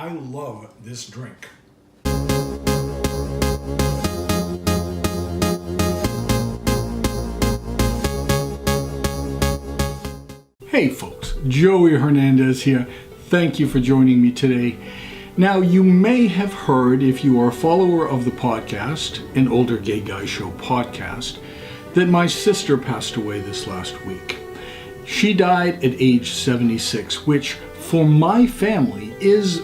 I love this drink. Hey folks, Joey Hernandez here. Thank you for joining me today. Now, you may have heard, if you are a follower of the podcast, an Older Gay Guy Show podcast, that my sister passed away this last week. She died at age 76, which for my family is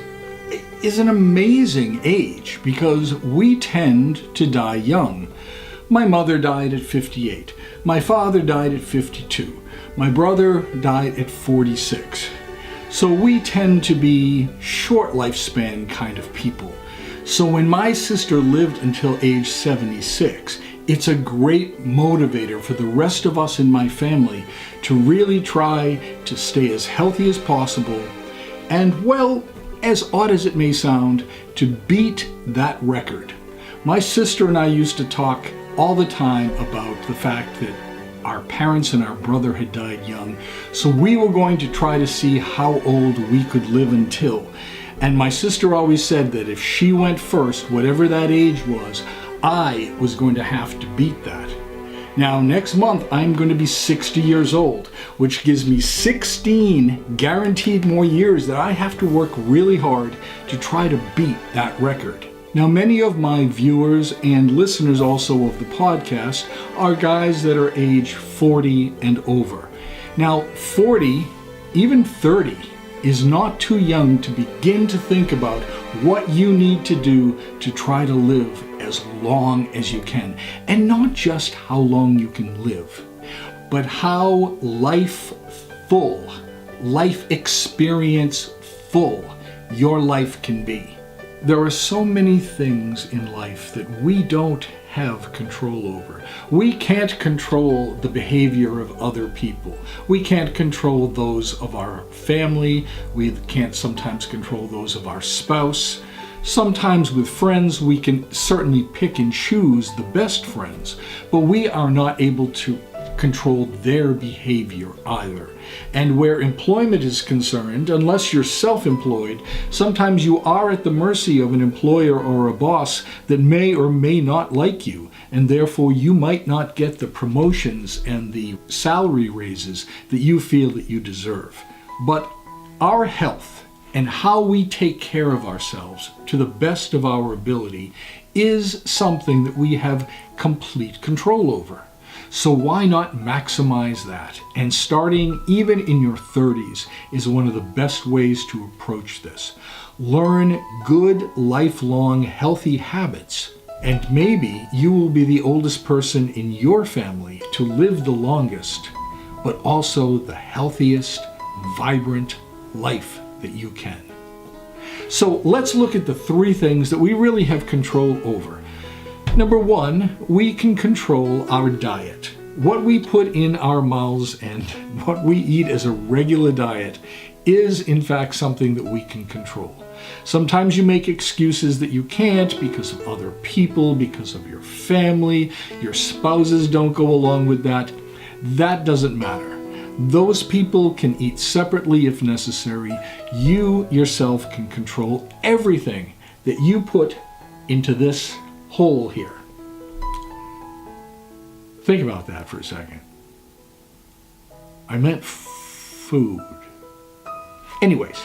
an amazing age because we tend to die young. My mother died at 58. My father died at 52. My brother died at 46. So we tend to be short lifespan kind of people. So when my sister lived until age 76, it's a great motivator for the rest of us in my family to really try to stay as healthy as possible and, well, as odd as it may sound, to beat that record. My sister and I used to talk all the time about the fact that our parents and our brother had died young, so we were going to try to see how old we could live until. And my sister always said that if she went first, whatever that age was, I was going to have to beat that. Now, next month, I'm going to be 60 years old, which gives me 16 guaranteed more years that I have to work really hard to try to beat that record. Now, many of my viewers and listeners also of the podcast are guys that are age 40 and over. Now, 40, even 30, is not too young to begin to think about what you need to do to try to live as long as you can. And not just how long you can live, but how life experience full your life can be. There are so many things in life that we don't have control over. We can't control the behavior of other people. We can't control those of our family. We can't sometimes control those of our spouse. Sometimes with friends, we can certainly pick and choose the best friends, but we are not able to control their behavior either. And where employment is concerned, unless you're self-employed, sometimes you are at the mercy of an employer or a boss that may or may not like you, and therefore you might not get the promotions and the salary raises that you feel that you deserve. But our health and how we take care of ourselves to the best of our ability is something that we have complete control over. So why not maximize that? And starting even in your 30s is one of the best ways to approach this. Learn good, lifelong, healthy habits, and maybe you will be the oldest person in your family to live the longest, but also the healthiest, vibrant life that you can. So let's look at the three things that we really have control over. Number one, we can control our diet. What we put in our mouths and what we eat as a regular diet is in fact something that we can control. Sometimes you make excuses that you can't because of other people, because of your family, your spouses don't go along with that. That doesn't matter. Those people can eat separately if necessary. You yourself can control everything that you put into this hole here. Think about that for a second. I meant food. Anyways,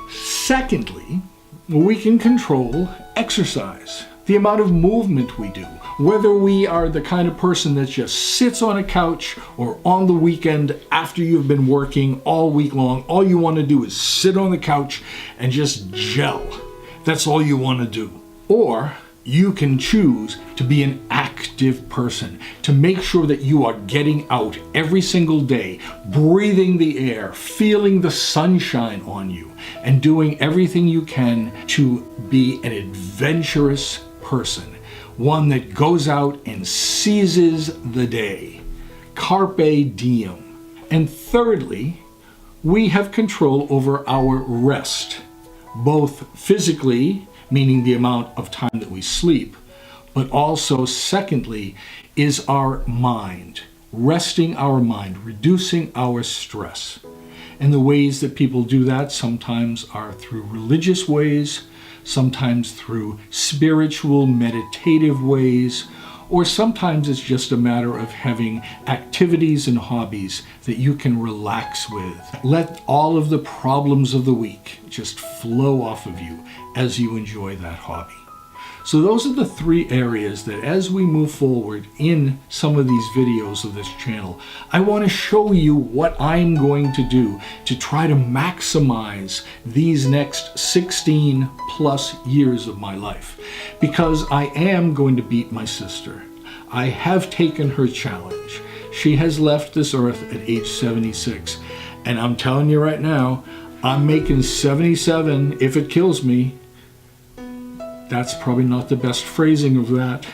secondly, we can control exercise, the amount of movement we do, whether we are the kind of person that just sits on a couch or on the weekend after you've been working all week long, all you want to do is sit on the couch and just gel. That's all you want to do. Or you can choose to be an active person, to make sure that you are getting out every single day, breathing the air, feeling the sunshine on you, and doing everything you can to be an adventurous person, one that goes out and seizes the day. Carpe diem. And thirdly, we have control over our rest, both physically, meaning the amount of time that we sleep, but also secondly is our mind, resting our mind, reducing our stress. And the ways that people do that sometimes are through religious ways, sometimes through spiritual, meditative ways, or sometimes it's just a matter of having activities and hobbies that you can relax with. Let all of the problems of the week just flow off of you as you enjoy that hobby. So those are the three areas that as we move forward in some of these videos of this channel, I want to show you what I'm going to do to try to maximize these next 16 plus years of my life. Because I am going to beat my sister. I have taken her challenge. She has left this earth at age 76. And I'm telling you right now, I'm making 77 if it kills me. That's probably not the best phrasing of that,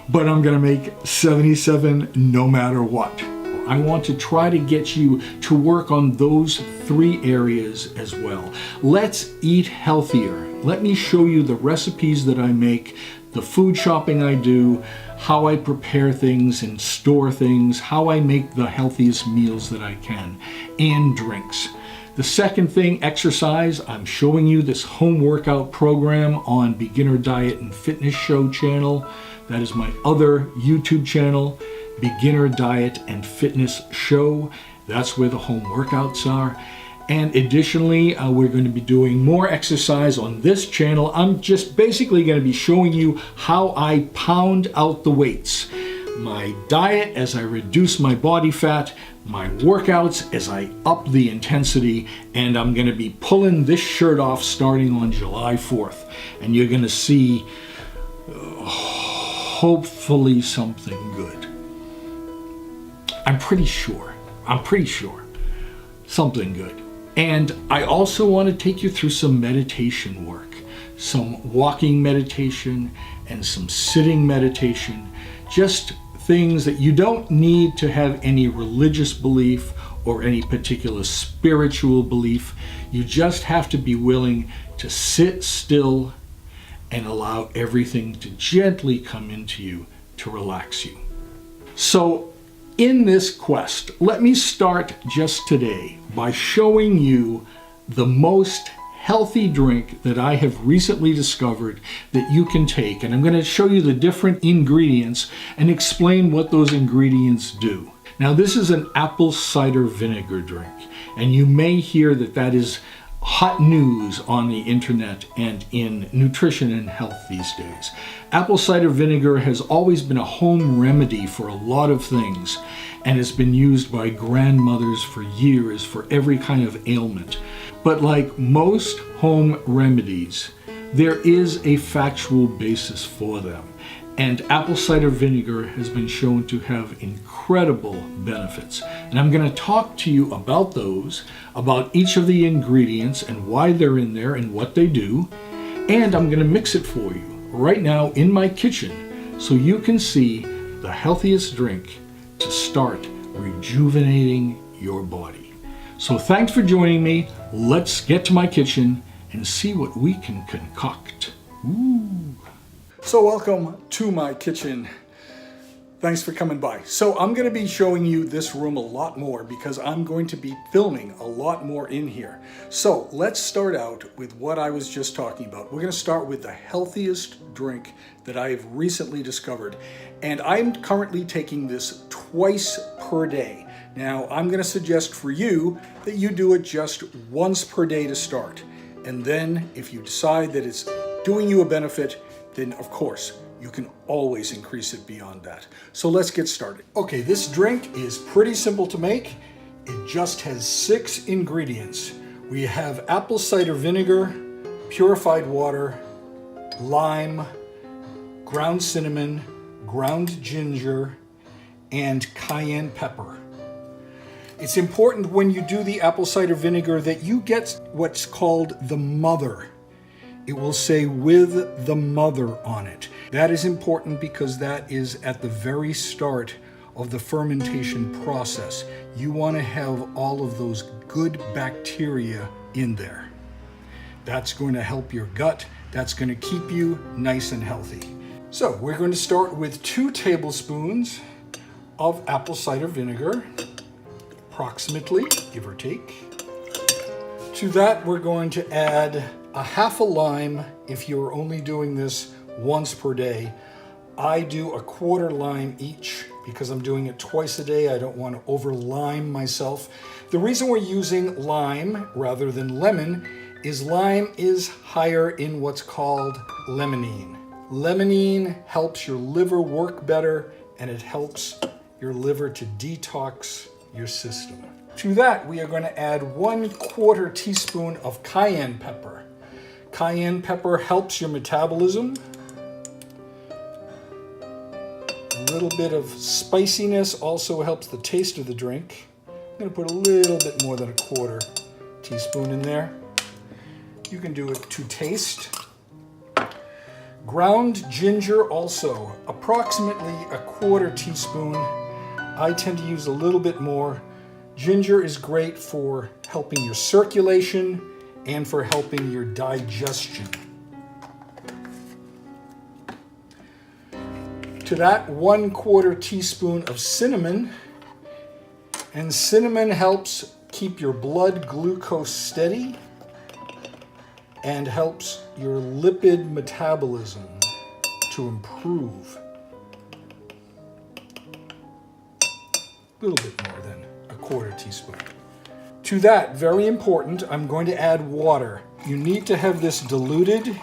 but I'm gonna make 77 no matter what. I want to try to get you to work on those three areas as well. Let's eat healthier. Let me show you the recipes that I make, the food shopping I do, how I prepare things and store things, how I make the healthiest meals that I can, and drinks. The second thing, exercise. I'm showing you this home workout program on Beginner Diet and Fitness Show channel. That is my other YouTube channel, Beginner Diet and Fitness Show. That's where the home workouts are. And additionally, we're going to be doing more exercise on this channel. I'm just basically going to be showing you how I pound out the weights. My diet as I reduce my body fat, my workouts as I up the intensity, and I'm going to be pulling this shirt off starting on July 4th. And you're going to see, hopefully, something good. I'm pretty sure. Something good. And I also want to take you through some meditation work, some walking meditation and some sitting meditation, just things that you don't need to have any religious belief or any particular spiritual belief. You just have to be willing to sit still and allow everything to gently come into you to relax you. So in this quest, let me start just today by showing you the most healthy drink that I have recently discovered that you can take. And I'm going to show you the different ingredients and explain what those ingredients do. Now, this is an apple cider vinegar drink, and you may hear that that is hot news on the internet and in nutrition and health these days. Apple cider vinegar has always been a home remedy for a lot of things, and it's been used by grandmothers for years for every kind of ailment. But like most home remedies, there is a factual basis for them. And apple cider vinegar has been shown to have incredible benefits. And I'm going to talk to you about those, about each of the ingredients and why they're in there and what they do. And I'm going to mix it for you right now in my kitchen so you can see the healthiest drink to start rejuvenating your body. So thanks for joining me. Let's get to my kitchen and see what we can concoct. Ooh. So welcome to my kitchen. Thanks for coming by. So I'm going to be showing you this room a lot more because I'm going to be filming a lot more in here. So let's start out with what I was just talking about. We're going to start with the healthiest drink that I have recently discovered. And I'm currently taking this twice per day. Now, I'm going to suggest for you that you do it just once per day to start. And then if you decide that it's doing you a benefit, then of course, you can always increase it beyond that. So let's get started. Okay, this drink is pretty simple to make. It just has 6 ingredients. We have apple cider vinegar, purified water, lime, ground cinnamon, ground ginger, and cayenne pepper. It's important when you do the apple cider vinegar that you get what's called the mother. It will say with the mother on it. That is important because that is at the very start of the fermentation process. You want to have all of those good bacteria in there. That's going to help your gut. That's going to keep you nice and healthy. So we're going to start with 2 tablespoons of apple cider vinegar. approximately, give or take. To that, we're going to add a half a lime if you're only doing this once per day. I do a quarter lime each because I'm doing it twice a day. I don't want to over lime myself. The reason we're using lime rather than lemon is lime is higher in what's called limonene. Limonene helps your liver work better, and it helps your liver to detox your system. To that, we are going to add 1/4 teaspoon of cayenne pepper. Cayenne pepper helps your metabolism. A little bit of spiciness also helps the taste of the drink. I'm going to put a little bit more than 1/4 teaspoon in there. You can do it to taste. Ground ginger also, approximately 1/4 teaspoon. I tend to use a little bit more. Ginger is great for helping your circulation and for helping your digestion. To that, 1/4 teaspoon of cinnamon. And cinnamon helps keep your blood glucose steady and helps your lipid metabolism to improve. A little bit more than 1/4 teaspoon. To that, very important, I'm going to add water. You need to have this diluted.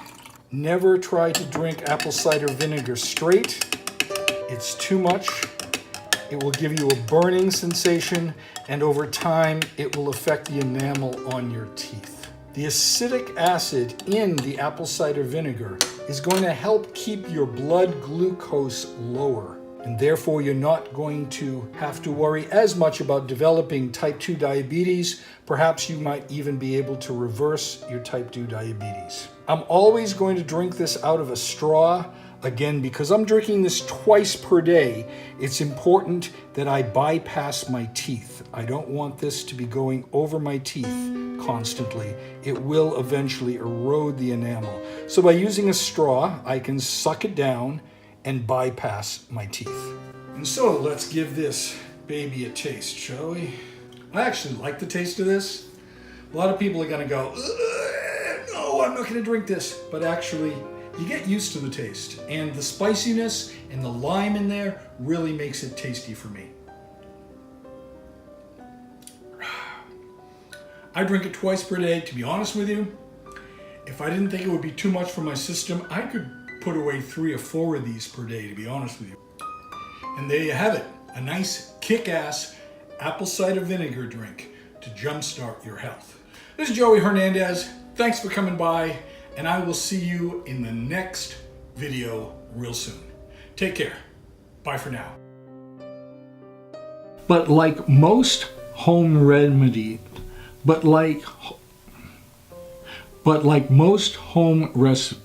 Never try to drink apple cider vinegar straight. It's too much. It will give you a burning sensation, and over time, it will affect the enamel on your teeth. The acidic acid in the apple cider vinegar is going to help keep your blood glucose lower, and therefore you're not going to have to worry as much about developing type 2 diabetes. Perhaps you might even be able to reverse your type 2 diabetes. I'm always going to drink this out of a straw. Again, because I'm drinking this twice per day, it's important that I bypass my teeth. I don't want this to be going over my teeth constantly. It will eventually erode the enamel. So by using a straw, I can suck it down and bypass my teeth. And so let's give this baby a taste, shall we? I actually like the taste of this. A lot of people are gonna go, no, I'm not gonna drink this. But actually, you get used to the taste, and the spiciness and the lime in there really makes it tasty for me. I drink it twice per day, to be honest with you. If I didn't think it would be too much for my system, I could put away 3 or 4 of these per day, to be honest with you. And there you have it, a nice kick-ass apple cider vinegar drink to jumpstart your health. This is Joey Hernandez. Thanks for coming by, and I will see you in the next video real soon. Take care. Bye for now. But like most home remedy, but like most home recipes,